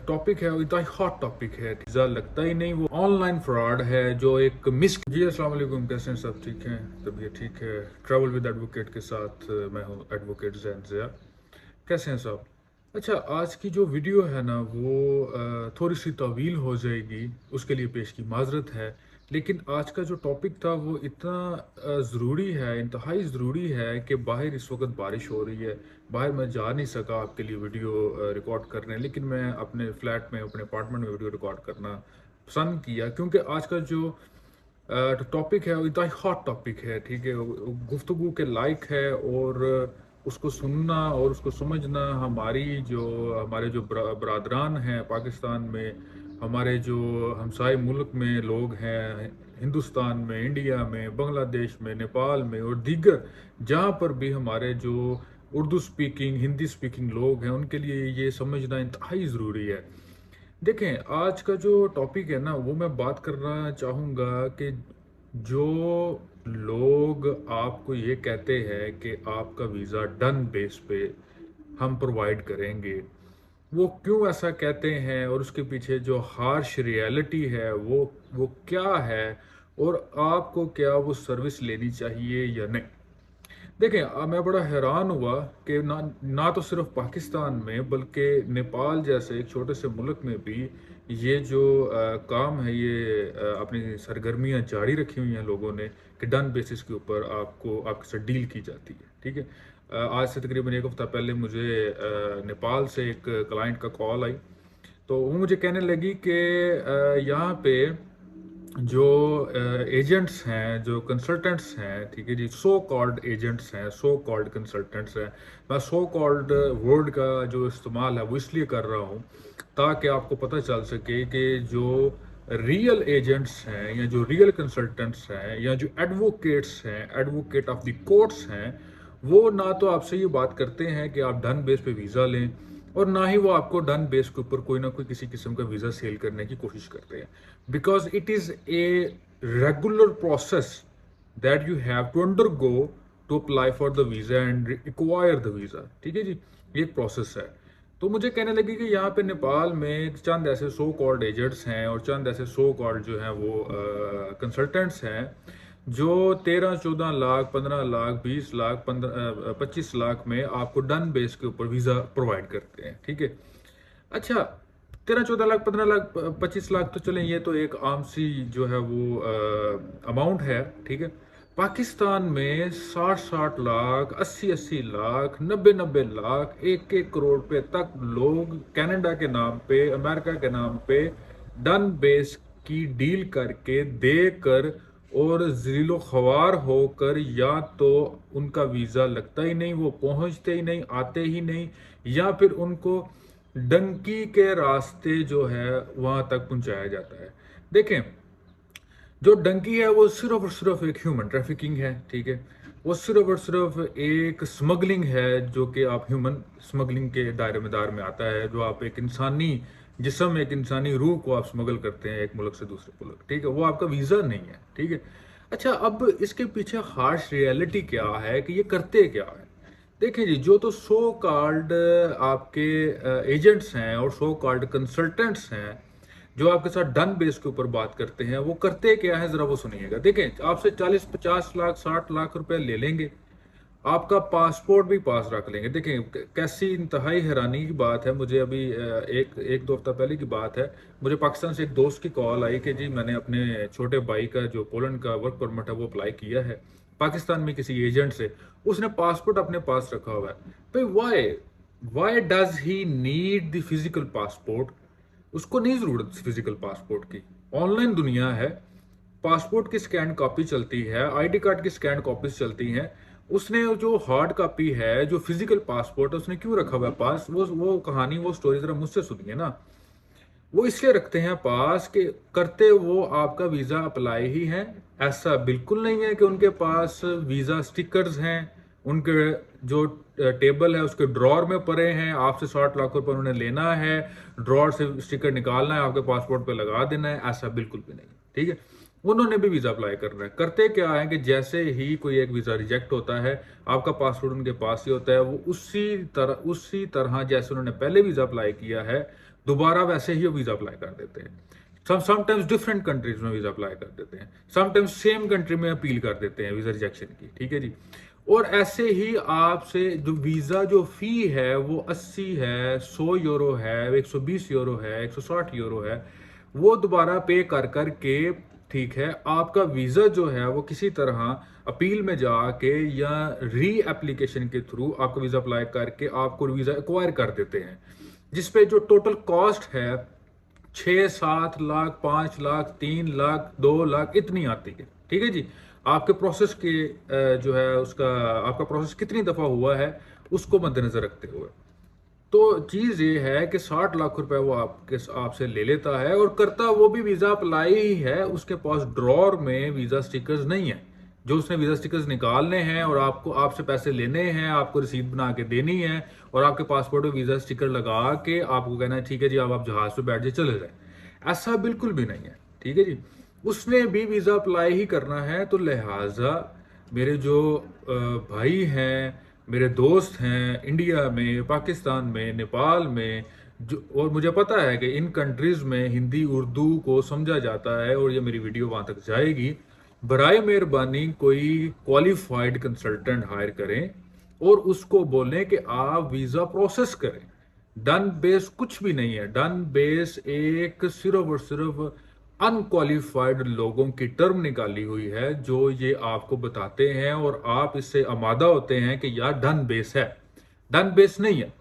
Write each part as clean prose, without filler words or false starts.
Topic है वो इतना हॉट टॉपिक है, वीजा लगता ही नहीं, वो ऑनलाइन फ्रॉड है जो एक मिस। जी अस्सलाम वालेकुम, कैसे हैं सब? ठीक हैं? तबीयत ठीक है? ट्रैवल विद एडवोकेट के साथ मैं हूं एडवोकेट जैन ज़िया। कैसे हैं सब? अच्छा, आज की जो वीडियो है ना वो थोड़ी सी तवील हो जाएगी, उसके लिए पेश की माजरत है। लेकिन आज का जो टॉपिक था वो इतना ज़रूरी है, इंतहाई ज़रूरी है कि बाहर इस वक्त बारिश हो रही है। बाहर मैं जा नहीं सका आपके लिए वीडियो रिकॉर्ड करने, लेकिन मैं अपने फ्लैट में, अपने अपार्टमेंट में वीडियो रिकॉर्ड करना पसंद किया, क्योंकि आज का जो टॉपिक है वो इतना हॉट टॉपिक है, ठीक है, गुफ्तगू के लायक है। और उसको सुनना और उसको समझना हमारे जो बरादरान हैं पाकिस्तान में, हमारे जो हमसाए मुल्क में लोग हैं, हिंदुस्तान में, इंडिया में, बांग्लादेश में, नेपाल में और दीगर जहाँ पर भी हमारे जो उर्दू स्पीकिंग, हिंदी स्पीकिंग लोग हैं, उनके लिए ये समझना इंतहाई ज़रूरी है। देखें, आज का जो टॉपिक है ना वो मैं बात करना चाहूँगा कि जो लोग आपको ये कहते हैं कि आपका वीज़ा डन बेस पे हम प्रोवाइड करेंगे, वो क्यों ऐसा कहते हैं और उसके पीछे जो हार्श रियलिटी है वो क्या है, और आपको क्या वो सर्विस लेनी चाहिए या नहीं। देखें, मैं बड़ा हैरान हुआ कि ना तो सिर्फ पाकिस्तान में बल्कि नेपाल जैसे एक छोटे से मुल्क में भी ये जो काम है, ये अपनी सरगर्मियां जारी रखी हुई हैं लोगों ने कि डन बेसिस के ऊपर आपको आपके साथ डील की जाती है, ठीक है। आज से तकरीबन एक हफ्ता पहले मुझे नेपाल से एक क्लाइंट का कॉल आई। तो वो मुझे कहने लगी कि यहाँ पे जो एजेंट्स हैं, जो कंसल्टेंट्स हैं, ठीक है जी, सो कॉल्ड एजेंट्स हैं, सो कॉल्ड कंसल्टेंट्स हैं। मैं सो कॉल्ड वर्ड का जो इस्तेमाल है वो इसलिए कर रहा हूँ ताकि आपको पता चल सके कि जो रियल एजेंट्स हैं या जो रियल कंसल्टेंट्स हैं या जो एडवोकेट्स हैं, एडवोकेट ऑफ द कोर्ट्स हैं, वो ना तो आपसे ये बात करते हैं कि आप डन बेस पे वीज़ा लें, और ना ही वो आपको डन बेस के ऊपर कोई ना कोई किसी किस्म का वीज़ा सेल करने की कोशिश करते हैं। Because it is a regular process that you have to undergo to apply for the visa and require the visa, ठीक है जी। ये एक प्रोसेस है। तो मुझे कहने लगी कि यहाँ पे नेपाल में चंद ऐसे सो कॉल्ड एजेंट्स हैं और चंद ऐसे सो कॉल्ड जो हैं वो कंसल्टेंट्स हैं जो 13-14 लाख, 15 लाख, 20 लाख, 25 लाख में आपको डन बेस के ऊपर वीज़ा प्रोवाइड करते हैं, ठीक है। अच्छा, 13-14 लाख, 15 लाख, 25 लाख तो चलें, ये तो एक आम सी जो है वो अमाउंट है, ठीक है। पाकिस्तान में 60-60 लाख, 80-80 लाख, 90-90 लाख, 1-1 करोड़ पे तक लोग कनाडा के नाम पे, अमेरिका के नाम पे डन बेस की डील करके देकर और ज़िलो ख्वार होकर, या तो उनका वीज़ा लगता ही नहीं, वो पहुंचते ही नहीं, आते ही नहीं, या फिर उनको डंकी के रास्ते जो है वहां तक पहुंचाया जाता है। देखें, जो डंकी है वो सिर्फ और सिर्फ एक ह्यूमन ट्रैफिकिंग है, ठीक है। वो सिर्फ और सिर्फ एक स्मगलिंग है जो कि आप ह्यूमन स्मगलिंग के दायरे में आता है, जो आप एक इंसानी जिस्म, एक इंसानी रूह को आप स्मगल करते हैं एक मुल्क से दूसरे मुल्क, ठीक है। वो आपका वीज़ा नहीं है, ठीक है। अच्छा, अब इसके पीछे हार्श रियलिटी क्या है कि ये करते क्या है। देखिए जी, जो तो सो कॉल्ड आपके एजेंट्स हैं और सो कॉल्ड कंसल्टेंट्स हैं जो आपके साथ डन बेस के ऊपर बात करते हैं, वो करते क्या है जरा वो सुनिएगा। देखें, आपसे 40-50 लाख, 60 लाख रुपए ले लेंगे, आपका पासपोर्ट भी पास रख लेंगे। देखें, कैसी इंतहाई हैरानी की बात है। मुझे अभी एक एक दो हफ्ता पहले की बात है, मुझे पाकिस्तान से एक दोस्त की कॉल आई कि जी मैंने अपने छोटे भाई का जो पोलैंड का वर्क परमिट है वो अप्लाई किया है पाकिस्तान में किसी एजेंट से, उसने पासपोर्ट अपने पास रखा हुआ है। भाई, why why does he need the physical passport? उसको नहीं जरूरत फिजिकल पासपोर्ट की, ऑनलाइन दुनिया है, पासपोर्ट की स्कैन कॉपी चलती है, आईडी कार्ड की स्कैन कॉपीज चलती हैं। उसने जो हार्ड कॉपी है, जो फिजिकल पासपोर्ट है, उसने क्यों रखा हुआ है पास? वो कहानी, वो स्टोरी जरा मुझसे सुनिए ना। वो इसलिए रखते हैं पास कि करते वो आपका वीजा अप्लाई ही है। ऐसा बिल्कुल नहीं है कि उनके पास वीजा स्टिकर्स हैं, उनके जो टेबल है उसके ड्रॉर में पड़े हैं, आपसे 60 लाख रुपए उन्होंने लेना है, ड्रॉर से स्टिकर निकालना है, आपके पासपोर्ट पे लगा देना है। ऐसा बिल्कुल भी नहीं, ठीक है। उन्होंने भी वीजा अप्लाई करना है। करते क्या है कि जैसे ही कोई एक वीजा रिजेक्ट होता है, आपका पासपोर्ट उनके पास ही होता है, वो उसी तरह जैसे उन्होंने पहले वीजा अप्लाई किया है दोबारा वैसे ही वीज़ा अप्लाई कर देते हैं। समटाइम्स डिफरेंट कंट्रीज में वीज़ा अप्लाई कर देते हैं, समटाइम्स सेम कंट्री में अपील कर देते हैं वीज़ा रिजेक्शन की, ठीक है जी। और ऐसे ही आपसे जो वीज़ा जो फ़ी है वो 80 है, 100 यूरो है, 120 यूरो है, 160 यूरो है, वो दोबारा पे कर कर के, ठीक है, आपका वीज़ा जो है वो किसी तरह अपील में जाके या री एप्लीकेशन के थ्रू आपका वीज़ा अप्लाई करके आपको वीज़ा एक्वायर कर देते हैं, जिसपे जो टोटल कॉस्ट है 6-7 लाख, 5 लाख, 3 लाख, 2 लाख इतनी आती है, ठीक है जी। आपके प्रोसेस के जो है उसका आपका प्रोसेस कितनी दफ़ा हुआ है उसको मद्देनजर रखते हुए, तो चीज ये है कि 60 लाख रुपए वो आपसे ले लेता है, और करता वो भी वीजा अप्लाई ही है। उसके पास ड्रॉर में वीजा स्टिकर्स नहीं है, जो उसने वीजा स्टिकर्स निकालने हैं और आपको आपसे पैसे लेने हैं, आपको रसीद बना के देनी है, और आपके पासपोर्ट में वीजा स्टिकर लगा के आपको कहना है ठीक है जी अब आप जहाज पे बैठ जाए चले जाए। ऐसा बिल्कुल भी नहीं है, ठीक है जी। उसने भी वीजा अप्लाई ही करना है, तो लिहाजा मेरे जो भाई हैं, मेरे दोस्त हैं इंडिया में, पाकिस्तान में, नेपाल में, जो, और मुझे पता है कि इन कंट्रीज में हिंदी उर्दू को समझा जाता है और ये मेरी वीडियो वहां तक जाएगी, बराए मेहरबानी कोई क्वालिफाइड कंसल्टेंट हायर करें और उसको बोलें कि आप वीजा प्रोसेस करें। डन बेस कुछ भी नहीं है, डन बेस एक सिर्फ और सिर्फ अनक्वालिफाइड लोगों की टर्म निकाली हुई है, जो ये आपको बताते हैं और आप इससे आमादा होते हैं कि यार डन बेस है। डन बेस नहीं है।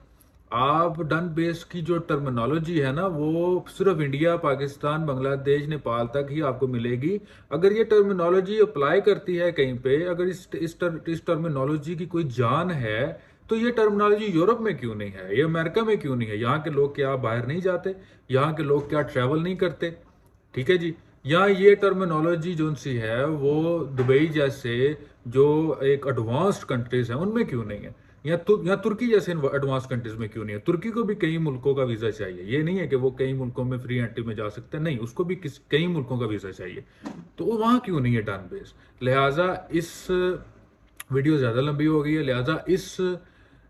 आप डन बेस की जो टर्मिनोलॉजी है ना वो सिर्फ इंडिया, पाकिस्तान, बांग्लादेश, नेपाल तक ही आपको मिलेगी। अगर ये टर्मिनोलॉजी अप्लाई करती है कहीं पे, अगर इस टर्मिनोलॉजी की कोई जान है, तो ये टर्मिनोलॉजी यूरोप में क्यों नहीं है, ये अमेरिका में क्यों नहीं है? यहाँ के लोग क्या बाहर नहीं जाते? यहाँ के लोग क्या ट्रैवल नहीं करते? ठीक है जी। या ये टर्मिनोलॉजी जो सी है वो दुबई जैसे जो एक एडवांस्ड कंट्रीज हैं उनमें क्यों नहीं है? या तुर्की जैसे एडवांस कंट्रीज में क्यों नहीं है? तुर्की को भी कई मुल्कों का वीजा चाहिए, ये नहीं है कि वो कई मुल्कों में फ्री एंट्री में जा सकते हैं, नहीं, उसको भी कई मुल्कों का वीजा चाहिए, तो वो वहां क्यों नहीं है डन बेस? लिहाजा इस वीडियो ज्यादा लंबी हो गई है, लिहाजा इस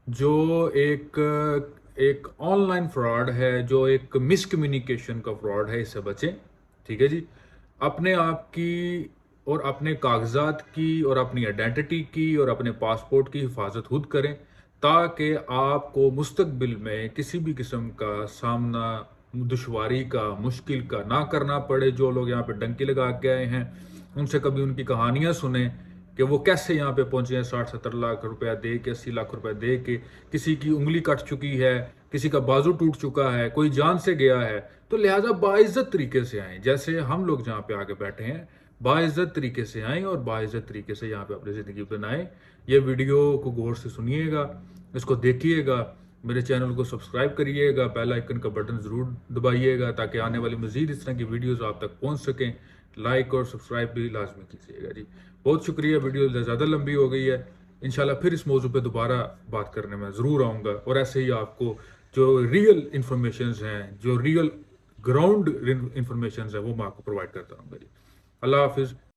जो एक ऑनलाइन फ्रॉड है, जो एक मिसकम्युनिकेशन का फ्रॉड है, इससे बचें, ठीक है जी। अपने आप की और अपने कागजात की और अपनी आइडेंटिटी की और अपने पासपोर्ट की हिफाजत खुद करें, ताकि आपको मुस्तकबिल में किसी भी किस्म का सामना दुश्वारी का, मुश्किल का ना करना पड़े। जो लोग यहाँ पे डंकी लगा के आए हैं उनसे कभी उनकी कहानियां सुने कि वो कैसे यहाँ पे पहुंचे हैं 60-70 लाख रुपया दे के, 80 लाख रुपया दे के, किसी की उंगली कट चुकी है, किसी का बाजू टूट चुका है, कोई जान से गया है। तो लिहाजा बाइज्जत तरीके से आए, जैसे हम लोग जहाँ पे आके बैठे हैं, बाइज्जत तरीके से आए और बाइज्जत तरीके से यहाँ पे अपनी जिंदगी बनाएं। ये वीडियो को गौर से सुनिएगा, इसको देखिएगा, मेरे चैनल को सब्सक्राइब करिएगा, बेल आइकन का बटन जरूर दबाइएगा ताकि आने वाली मजीद इस तरह की वीडियोस आप तक पहुंच सकें। लाइक और सब्सक्राइब भी लाजमी कीजिएगा जी। बहुत शुक्रिया, वीडियो ज़्यादा लंबी हो गई है। इंशाल्लाह फिर इस मौजू पे दोबारा बात करने में ज़रूर आऊँगा, और ऐसे ही आपको जो रियल इंफॉर्मेशन हैं, जो रियल ग्राउंड इंफॉर्मेशन है, वो मैं आपको प्रोवाइड करता रहूँगा जी। अल्लाह हाफिज़।